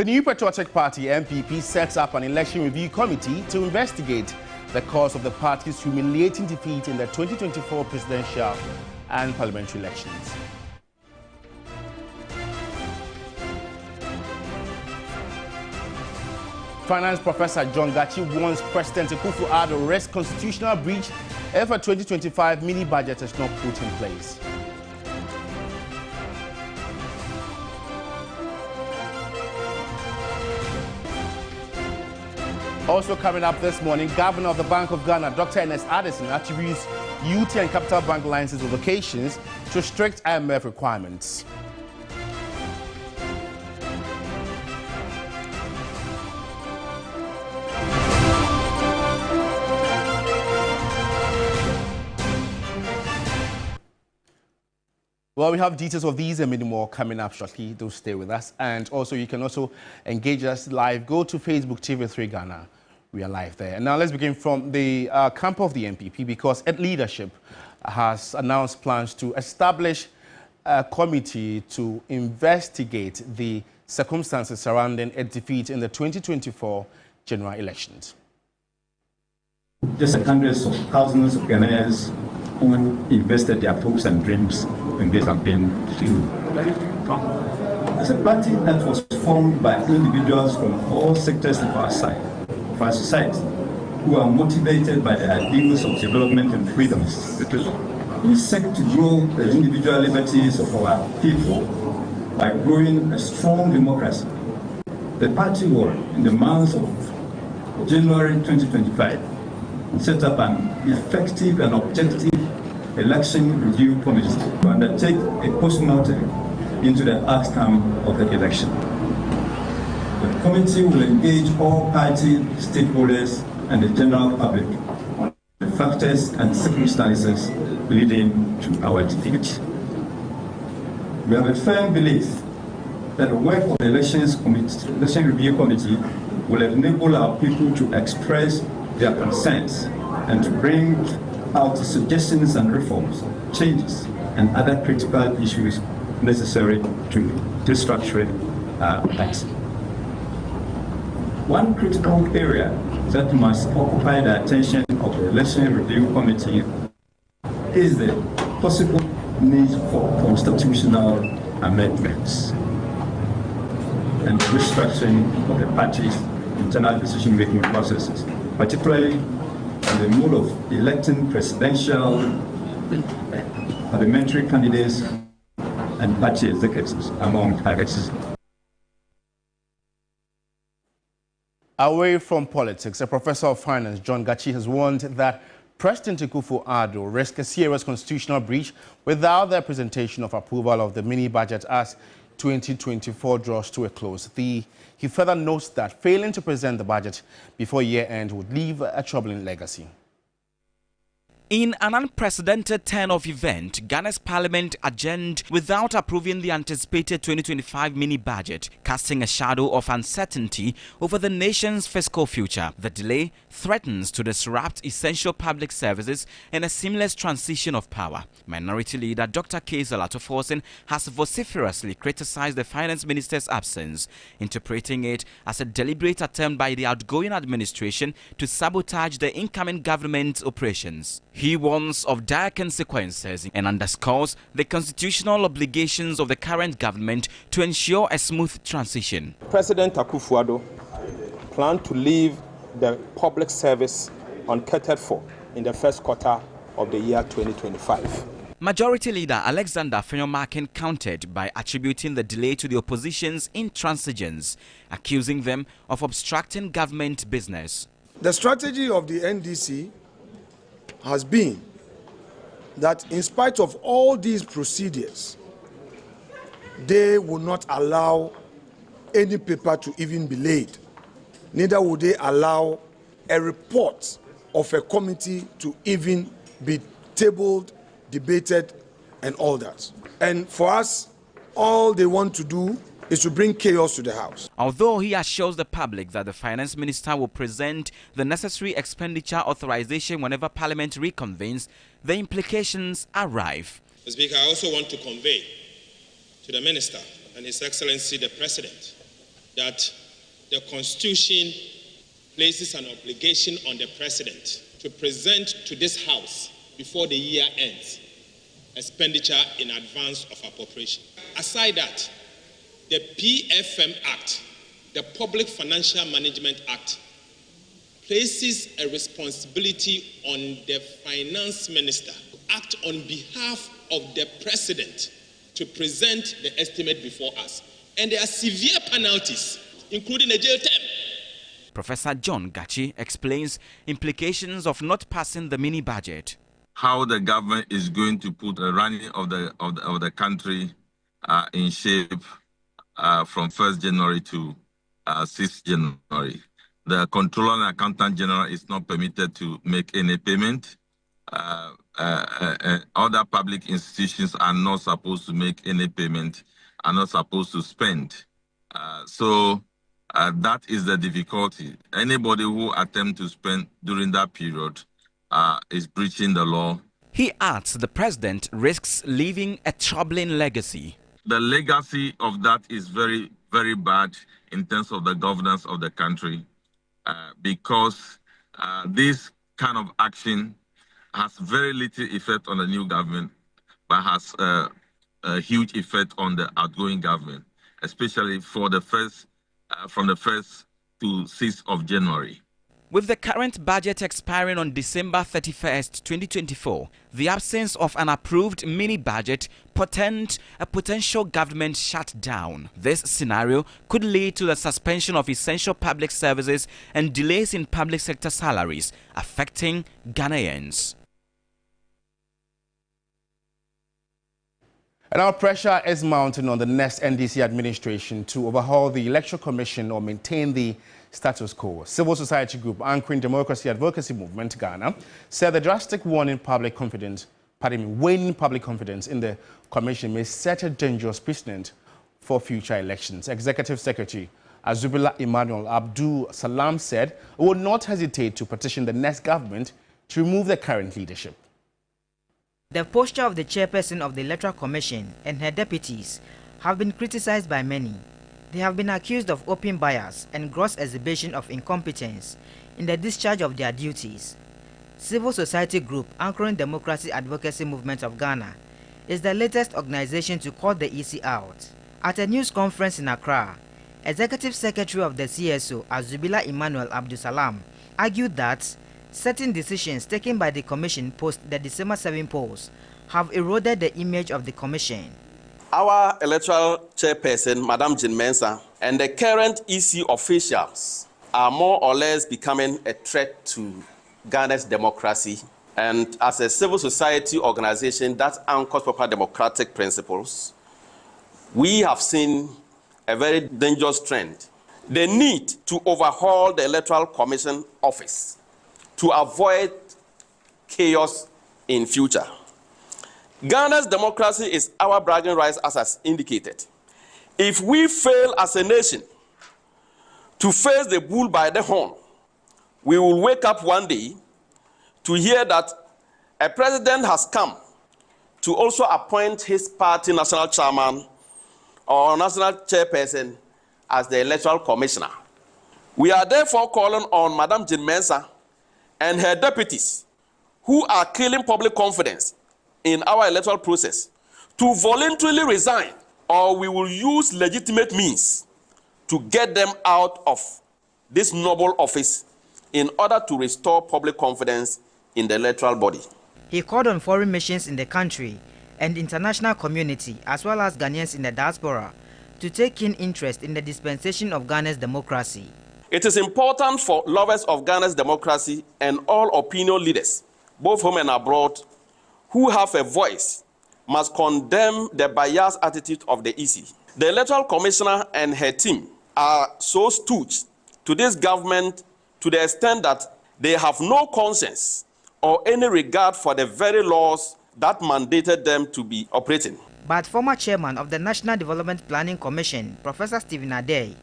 The New Patriotic Party, MPP, sets up an election review committee to investigate the cause of the party's humiliating defeat in the 2024 presidential and parliamentary elections. Finance Professor John Gachi warns President Akufo-Addo risks constitutional breach if a 2025 mini-budget is not put in place. Also coming up this morning, Governor of the Bank of Ghana, Dr. Ernest Addison, attributes UT and Capital Bank license revocations to strict IMF requirements. Well, we have details of these and many more coming up shortly. Do stay with us. And also, you can also engage us live. Go to Facebook, TV3 Ghana. We are live there. And now let's begin from the camp of the MPP, because its leadership has announced plans to establish a committee to investigate the circumstances surrounding its defeat in the 2024 general elections. Just hundreds of thousands of Ghanaians who invested their hopes and dreams in this campaign. As a party that was formed by individuals from all sectors of our society, who are motivated by the ideals of development and freedoms, we seek to grow the individual liberties of our people by growing a strong democracy. The party will, in the month of January 2025, set up an effective and objective election review committee to undertake a post-mortem into the outcome of the election. The committee will engage all party stakeholders and the general public on the factors and circumstances leading to our defeat. We have a firm belief that the work of the election review committee will enable our people to express their concerns and to bring out suggestions and reforms, changes, and other critical issues necessary to restructure our party. One critical area that must occupy the attention of the election review committee is the possible need for constitutional amendments and restructuring of the party's internal decision-making processes, particularly in the mode of electing presidential, parliamentary candidates, and party executives, among others. Away from politics, a professor of finance, John Gachi, has warned that President Akufo-Addo risks a serious constitutional breach without the presentation of approval of the mini-budget as 2024 draws to a close. He further notes that failing to present the budget before year-end would leave a troubling legacy. In an unprecedented turn of event, Ghana's parliament adjourned without approving the anticipated 2025 mini-budget, casting a shadow of uncertainty over the nation's fiscal future. The delay threatens to disrupt essential public services and a seamless transition of power. Minority Leader Dr. Kayse Latoforsen has vociferously criticized the finance minister's absence, interpreting it as a deliberate attempt by the outgoing administration to sabotage the incoming government's operations. He warns of dire consequences and underscores the constitutional obligations of the current government to ensure a smooth transition. President Akufo-Addo planned to leave the public service uncatered for in the first quarter of the year 2025. Majority Leader Alexander Fenyomakin countered by attributing the delay to the opposition's intransigence, accusing them of obstructing government business. The strategy of the NDC has been that in spite of all these procedures, they will not allow any paper to even be laid. Neither will they allow a report of a committee to even be tabled, debated, and all that. And for us, all they want to do is to bring chaos to the house. Although he assures the public that the finance minister will present the necessary expenditure authorization whenever Parliament reconvenes, the implications are rife. Mr. Speaker, I also want to convey to the Minister and His Excellency the President that the Constitution places an obligation on the President to present to this House before the year ends expenditure in advance of appropriation. Aside that, the PFM Act, the Public Financial Management Act, places a responsibility on the Finance Minister to act on behalf of the President to present the estimate before us. And there are severe penalties, including a jail term. Professor John Gachi explains implications of not passing the mini budget. How the government is going to put the running of the country in shape from 1st January to 6th January. The Controller and Accountant General is not permitted to make any payment. Other public institutions are not supposed to make any payment, are not supposed to spend. So that is the difficulty. Anybody who attempts to spend during that period is breaching the law. He adds the president risks leaving a troubling legacy. The legacy of that is very, very bad in terms of the governance of the country because this kind of action has very little effect on the new government, but has a huge effect on the outgoing government, especially for the from the 1st to 6th of January. With the current budget expiring on December 31st, 2024, the absence of an approved mini-budget portends a potential government shutdown. This scenario could lead to the suspension of essential public services and delays in public sector salaries, affecting Ghanaians. And our pressure is mounting on the next NDC administration to overhaul the Electoral Commission or maintain the status quo. Civil society group anchoring Democracy Advocacy Movement Ghana said the drastic waning public confidence in the commission may set a dangerous precedent for future elections. Executive Secretary Azubila Emmanuel Abdul Salam said it would not hesitate to petition the next government to remove the current leadership. The posture of the chairperson of the Electoral Commission and her deputies have been criticized by many. They have been accused of open bias and gross exhibition of incompetence in the discharge of their duties. Civil society group anchoring Democracy Advocacy Movement of Ghana is the latest organization to call the EC out. At a news conference in Accra, Executive Secretary of the CSO, Azubila Emmanuel Abdul Salam, argued that certain decisions taken by the Commission post the December 7 polls have eroded the image of the Commission. Our electoral chairperson, Madam Jean Mensah, and the current EC officials are more or less becoming a threat to Ghana's democracy. And as a civil society organization that anchors proper democratic principles, we have seen a very dangerous trend. The need to overhaul the Electoral Commission office to avoid chaos in future. Ghana's democracy is our bragging rights, as has indicated. If we fail as a nation to face the bull by the horn, we will wake up one day to hear that a president has come to also appoint his party national chairman or national chairperson as the electoral commissioner. We are therefore calling on Madam Jean Mensah and her deputies, who are killing public confidence in our electoral process, to voluntarily resign, or we will use legitimate means to get them out of this noble office in order to restore public confidence in the electoral body. He called on foreign missions in the country and international community, as well as Ghanaians in the diaspora, to take keen interest in the dispensation of Ghana's democracy. It is important for lovers of Ghana's democracy and all opinion leaders, both home and abroad, who have a voice, must condemn the biased attitude of the EC. The Electoral Commissioner and her team are so stooge to this government to the extent that they have no conscience or any regard for the very laws that mandated them to be operating. But former chairman of the National Development Planning Commission, Professor Stephen Adey,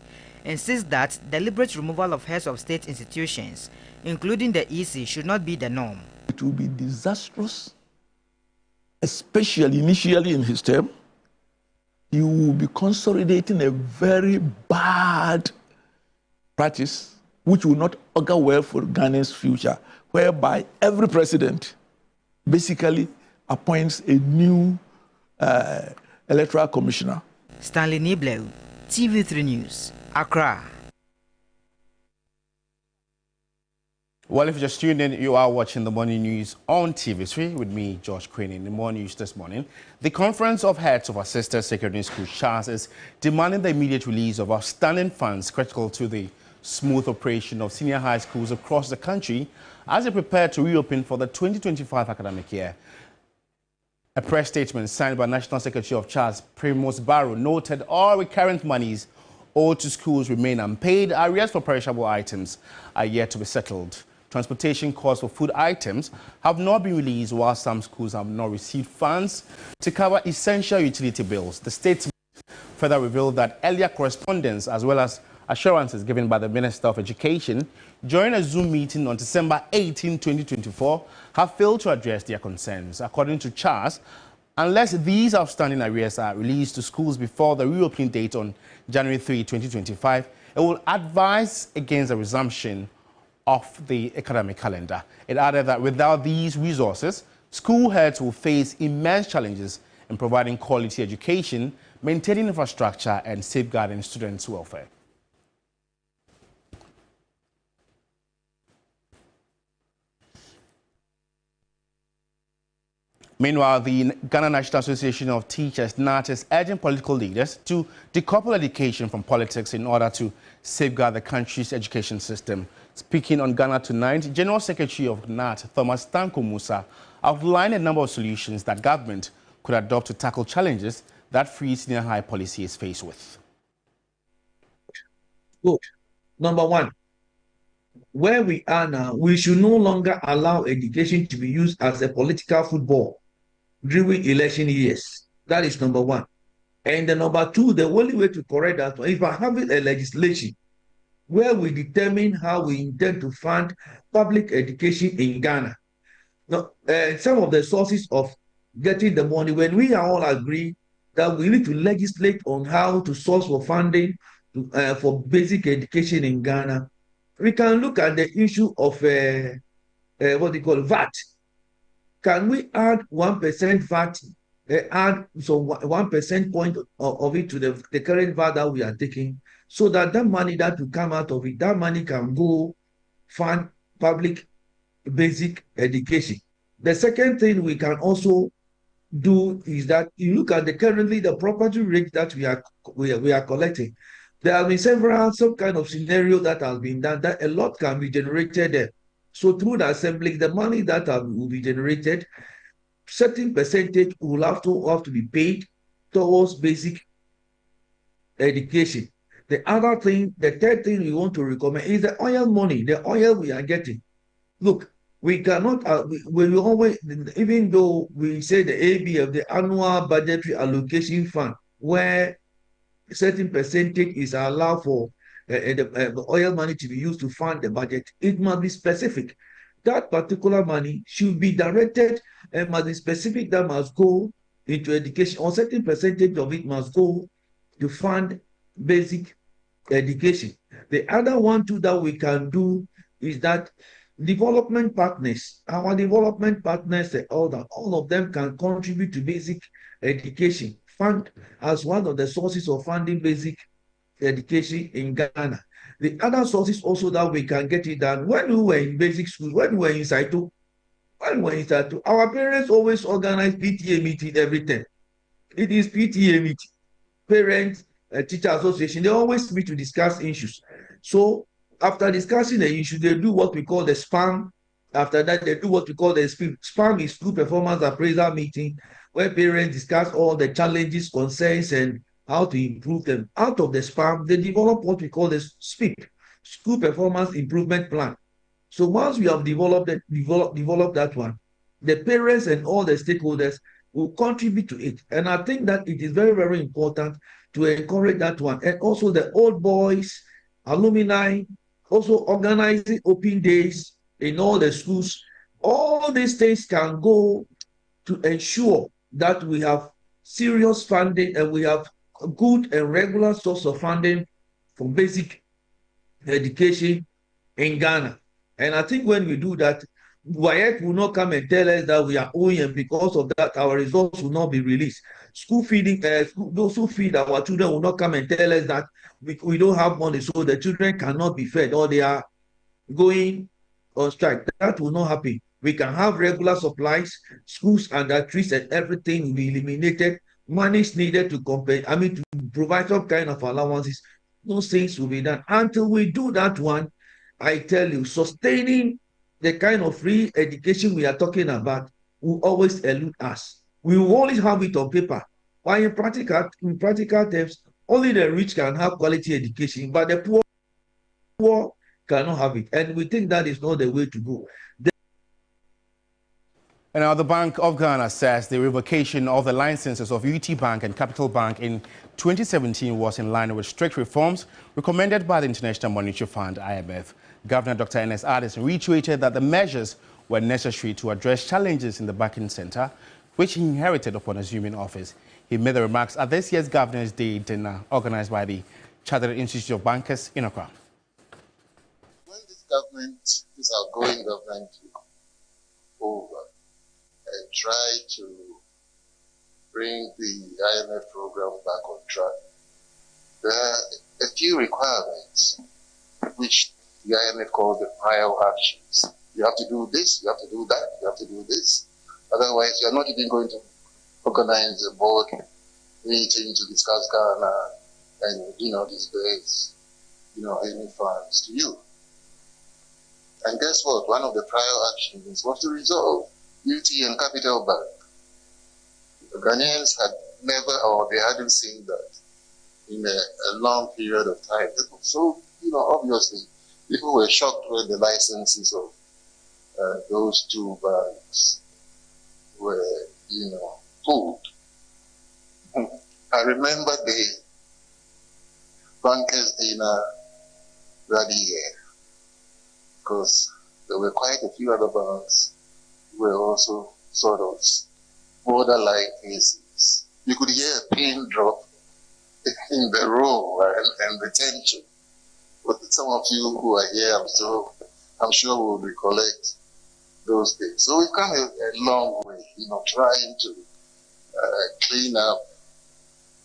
insists that deliberate removal of heads of state institutions, including the EC, should not be the norm. It will be disastrous, especially initially in his term, you will be consolidating a very bad practice which will not augur well for Ghana's future, whereby every president basically appoints a new electoral commissioner. Stanley Niblew, TV3 News, Accra. Well, if you're just tuned in, you are watching the morning news on TV3 with me, George Crane. In the morning news this morning, the Conference of Heads of Assisted Secondary School CHAS is demanding the immediate release of outstanding funds critical to the smooth operation of senior high schools across the country as they prepare to reopen for the 2025 academic year. A press statement signed by National Secretary of CHAS, Primos Barrow, noted all recurrent monies owed to schools remain unpaid. Arrears for perishable items are yet to be settled. Transportation costs for food items have not been released, while some schools have not received funds to cover essential utility bills. The statement further revealed that earlier correspondence as well as assurances given by the Minister of Education during a Zoom meeting on December 18, 2024 have failed to address their concerns. According to CHAS, unless these outstanding arrears are released to schools before the reopening date on January 3, 2025, it will advise against the resumption of the academic calendar. It added that without these resources, school heads will face immense challenges in providing quality education, maintaining infrastructure, and safeguarding students' welfare. Meanwhile, the Ghana National Association of Teachers, NAT, is urging political leaders to decouple education from politics in order to safeguard the country's education system. Speaking on Ghana Tonight, General Secretary of NAT, Thomas Tanko Musa, outlined a number of solutions that government could adopt to tackle challenges that free senior high policy is faced with. Good. Number one, where we are now, we should no longer allow education to be used as a political football during election years. That is number one. And the number two, the only way to correct that is by having a legislation where we determine how we intend to fund public education in Ghana. Now, some of the sources of getting the money, when we are all agree that we need to legislate on how to source for funding for basic education in Ghana, we can look at the issue of what they call VAT. Can we add 1% VAT, add 1% point of it to the current VAT that we are taking, so that that money that will come out of it, that money can go fund public basic education. The second thing we can also do is that you look at currently the property rate that we are collecting. There have been some kind of scenario that has been done that a lot can be generated there. So through the assembly, the money that will be generated, certain percentage will have to be paid towards basic education. The other thing, the third thing we want to recommend is the oil money, the oil we are getting. Look, we cannot, we always, even though we say the ABF, the annual budgetary allocation fund, where a certain percentage is allowed for the oil money to be used to fund the budget, it must be specific. That particular money should be directed and must be specific, that must go into education, or certain percentage of it must go to fund basic education. The other one too that we can do is that development partners, our development partners, all of them can contribute to basic education, fund as one of the sources of funding basic education in Ghana. The other sources also that we can get it done, when we were in basic schools, when we were in Saito, our parents always organize PTA meeting every time. It is PTA meeting, parents, teacher association, they always meet to discuss issues. So after discussing the issue, they do what we call the SPAM. After that, they do what we call the SPAM is school performance appraisal meeting, where parents discuss all the challenges, concerns, and how to improve them. Out of the SPAM, they develop what we call the SPIP, School Performance Improvement Plan. So once we have developed that one, the parents and all the stakeholders will contribute to it. And I think that it is very, very important to encourage that one. And also the old boys, alumni, also organizing open days in all the schools. All these things can go to ensure that we have serious funding and we have good and regular source of funding for basic education in Ghana. And I think when we do that, WAEC will not come and tell us that we are owing, and because of that, our results will not be released. School feeding, those who feed our children will not come and tell us that we don't have money, so the children cannot be fed, or they are going on strike. That will not happen. We can have regular supplies, schools under trees, and everything will be eliminated. Money is needed to to provide some kind of allowances. Those things will be done. Until we do that one, I tell you, sustaining the kind of free education we are talking about will always elude us. We will only have it on paper. While in practical terms, only the rich can have quality education, but the poor cannot have it. And we think that is not the way to go. And now the Bank of Ghana says the revocation of the licenses of UT Bank and Capital Bank in 2017 was in line with strict reforms recommended by the International Monetary Fund, IMF. Governor Dr. Ernest Addison reiterated that the measures were necessary to address challenges in the banking sector, which he inherited upon assuming office. He made the remarks at this year's Governor's Day dinner organized by the Chartered Institute of Bankers in Accra. When this outgoing government took over and try to bring the IMF program back on track, there are a few requirements which the IMF calls the prior actions. You have to do this, you have to do that, you have to do this. Otherwise, you're not even going to organize a board meeting to discuss Ghana and, disburse, any funds to you. And guess what? One of the prior actions was to resolve UT and Capital Bank. The Ghanaians had never, or they hadn't seen that in a long period of time. So, obviously, people were shocked when the licenses of those two banks were, pulled. I remember the bankers' dinner that year, because there were quite a few other banks who were also sort of borderline cases. You could hear a pin drop in the room and the tension. But some of you who are here, I'm sure will recollect those days. So we've come a long way, trying to clean up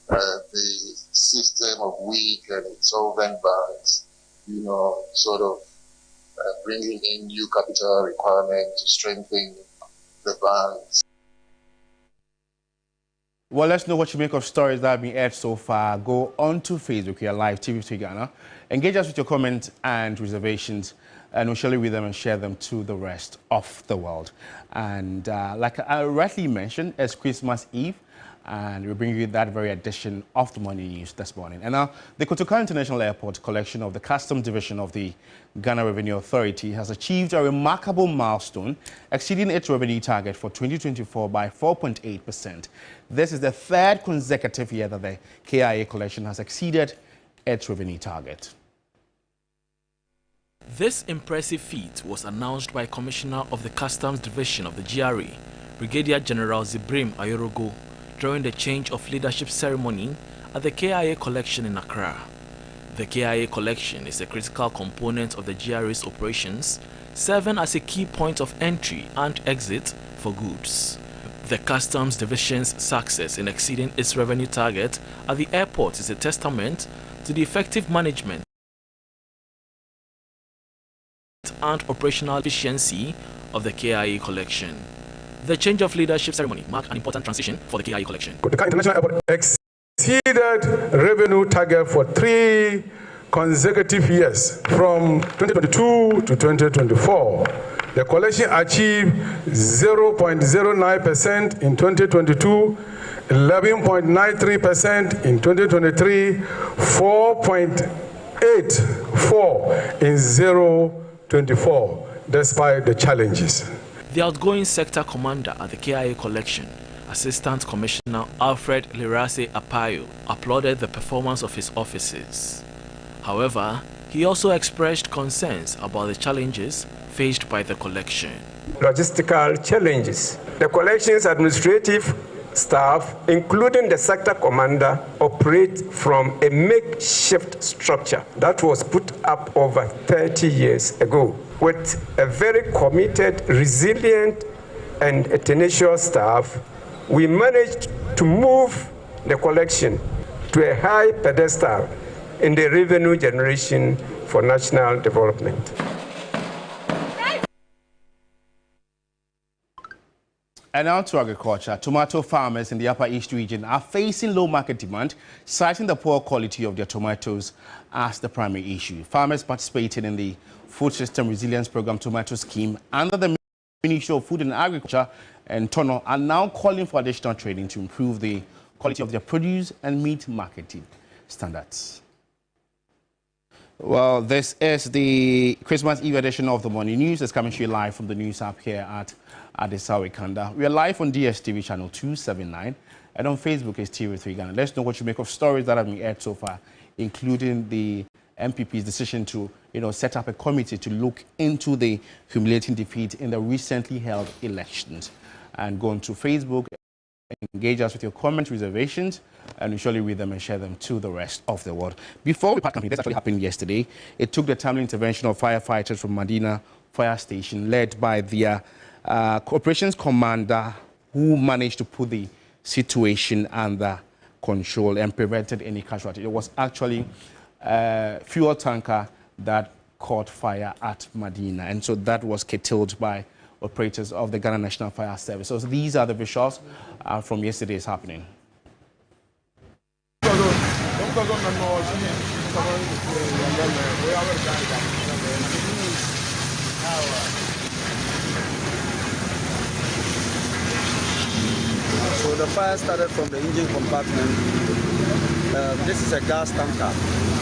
the system of weak and insolvent banks, sort of bringing in new capital requirements to strengthen the banks. Well, let's know what you make of stories that have been aired so far. Go on to Facebook, we are live, TV3 Ghana. Engage us with your comments and reservations, and we'll surely read them and share them to the rest of the world. And like I rightly mentioned, it's Christmas Eve, and we'll bring you that very edition of the Morning News this morning. And now, the Kotoka International Airport collection of the Customs Division of the Ghana Revenue Authority has achieved a remarkable milestone, exceeding its revenue target for 2024 by 4.8%. This is the third consecutive year that the KIA collection has exceeded its revenue target. This impressive feat was announced by Commissioner of the Customs Division of the GRA, Brigadier General Zibrim Ayorogo, during the change of leadership ceremony at the KIA collection in Accra. The KIA collection is a critical component of the GRA's operations, serving as a key point of entry and exit for goods. The Customs Division's success in exceeding its revenue target at the airport is a testament to the effective management and operational efficiency of the KIA collection. The change of leadership ceremony marked an important transition for the KIA collection. The International Airport exceeded revenue target for 3 consecutive years from 2022 to 2024. The collection achieved 0.09% in 2022, 11.93% in 2023, 4.84% in 2024, despite the challenges. The outgoing sector commander at the KIA collection, Assistant Commissioner Alfred Lirase Apayo, applauded the performance of his officers. However, he also expressed concerns about the challenges faced by the collection. Logistical challenges. The collection's administrative staff, including the sector commander, operate from a makeshift structure that was put up over 30 years ago. With a very committed, resilient, and a tenacious staff, we managed to move the collection to a high pedestal in the revenue generation for national development. And now to agriculture. Tomato farmers in the Upper East region are facing low market demand, citing the poor quality of their tomatoes as the primary issue. Farmers participating in the Food System Resilience Program Tomato Scheme under the Ministry of Food and Agriculture and Tono are now calling for additional training to improve the quality of their produce and meet marketing standards. Well, this is the Christmas Eve edition of the Morning News. It's coming to you live from the news app here at Adesawe Kanda. We are live on DSTV channel 279 and on Facebook is TV3 Ghana. Let's know what you make of stories that have been aired so far, including the MPP's decision to, set up a committee to look into the humiliating defeat in the recently held elections. And go on to Facebook, engage us with your comments, reservations, and we surely read them and share them to the rest of the world. Before we part company, this actually happened yesterday. It took the timely intervention of firefighters from Medina Fire Station, led by their operations commander, who managed to put the situation under control and prevented any casualty. It was actually a fuel tanker that caught fire at Medina, and so that was curtailed by operators of the Ghana National Fire Service. So these are the visuals from yesterday's happening. So the fire started from the engine compartment. This is a gas tanker.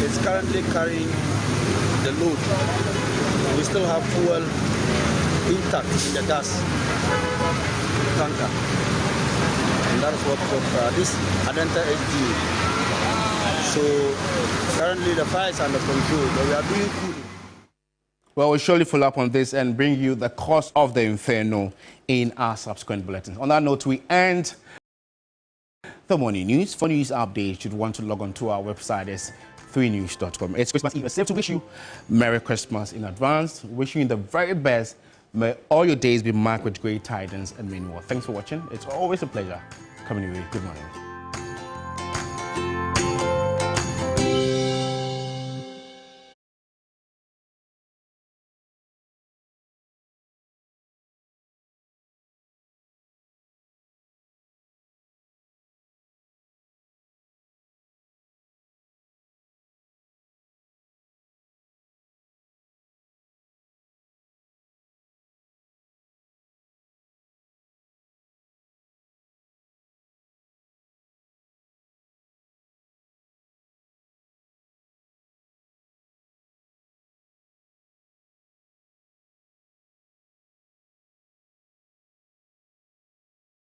It's currently carrying the load. We still have fuel intact in the gas tanker. And that is what got this Adenta HD. So currently the fire is under control, but we are doing cooling. Well, we'll surely follow up on this and bring you the cause of the inferno in our subsequent bulletins. On that note, we end the morning news. For news updates, you'd want to log on to our website. It's 3news.com. It's Christmas Eve. It's safe to wish you Merry Christmas in advance. Wishing you the very best. May all your days be marked with great tidings and many more. Thanks for watching. It's always a pleasure coming your way. Good morning.